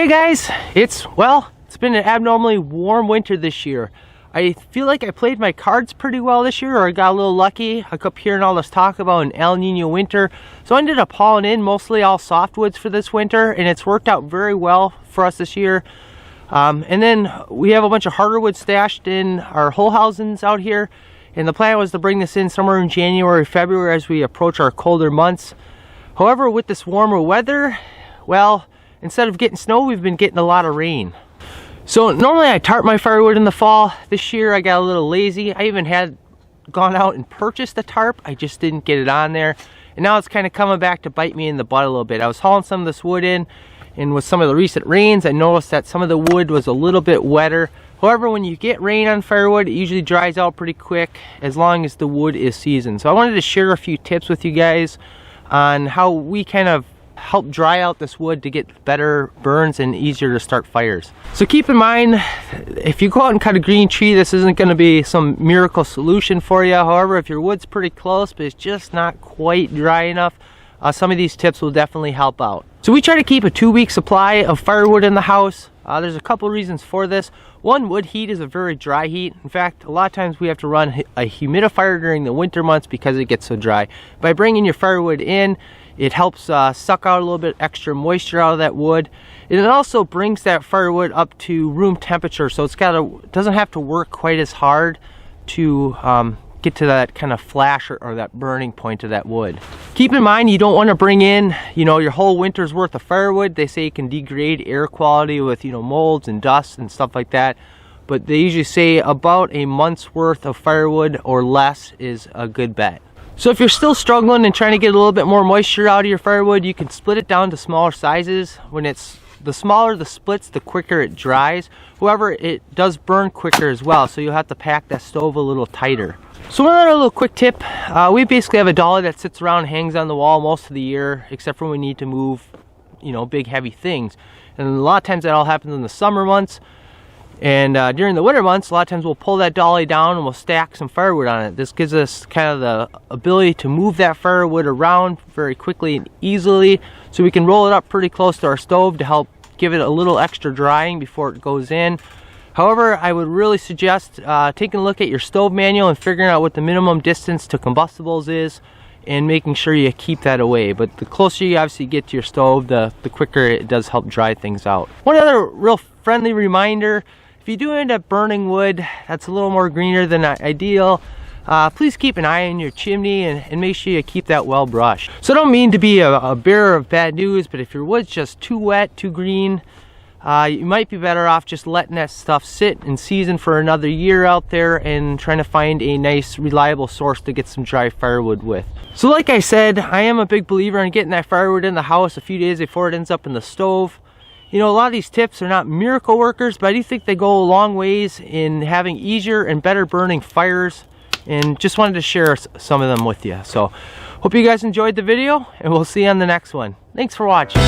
Okay guys, it's been an abnormally warm winter this year. I feel like I played my cards pretty well this year, or I got a little lucky. I kept hearing all this talk about an El Nino winter, so I ended up hauling in mostly all softwoods for this winter, and it's worked out very well for us this year. And then we have a bunch of harder wood stashed in our whole housings out here, and the plan was to bring this in somewhere in January, February as we approach our colder months. However, with this warmer weather, well, instead of getting snow, we've been getting a lot of rain. So normally I tarp my firewood in the fall. This year I got a little lazy. I even had gone out and purchased a tarp. I just didn't get it on there. And now it's kind of coming back to bite me in the butt a little bit. I was hauling some of this wood in, and with some of the recent rains, I noticed that some of the wood was a little bit wetter. However, when you get rain on firewood, it usually dries out pretty quick as long as the wood is seasoned. So I wanted to share a few tips with you guys on how we kind of help dry out this wood to get better burns and easier to start fires. So keep in mind, if you go out and cut a green tree, this isn't going to be some miracle solution for you. However, if your wood's pretty close but it's just not quite dry enough, some of these tips will definitely help out. So we try to keep a 2-week supply of firewood in the house. There's a couple reasons for this. One, wood heat is a very dry heat. In fact, a lot of times we have to run a humidifier during the winter months because it gets so dry. By bringing your firewood in, it helps suck out a little bit extra moisture out of that wood. And it also brings that firewood up to room temperature, so it doesn't have to work quite as hard to get to that kind of flash or that burning point of that wood. Keep in mind, you don't want to bring in, your whole winter's worth of firewood. They say it can degrade air quality with, molds and dust and stuff like that. But they usually say about a month's worth of firewood or less is a good bet. So if you're still struggling and trying to get a little bit more moisture out of your firewood, you can split it down to smaller sizes. The smaller the splits, the quicker it dries. However, it does burn quicker as well, so you'll have to pack that stove a little tighter. So one other little quick tip, we basically have a dolly that sits around and hangs on the wall most of the year, except for when we need to move, big heavy things. And a lot of times that all happens in the summer months. And during the winter months, a lot of times we'll pull that dolly down and we'll stack some firewood on it. This gives us kind of the ability to move that firewood around very quickly and easily, so we can roll it up pretty close to our stove to help give it a little extra drying before it goes in. However, I would really suggest taking a look at your stove manual and figuring out what the minimum distance to combustibles is and making sure you keep that away. But the closer you obviously get to your stove, the quicker it does help dry things out. One other real friendly reminder, if you do end up burning wood that's a little more greener than ideal, please keep an eye on your chimney and make sure you keep that well brushed. So I don't mean to be a bearer of bad news, but if your wood's just too wet, too green, you might be better off just letting that stuff sit and season for another year out there and trying to find a nice reliable source to get some dry firewood with. So like I said, I am a big believer in getting that firewood in the house a few days before it ends up in the stove. A lot of these tips are not miracle workers, but I do think they go a long ways in having easier and better burning fires, and just wanted to share some of them with you. So hope you guys enjoyed the video, and we'll see you on the next one. Thanks for watching.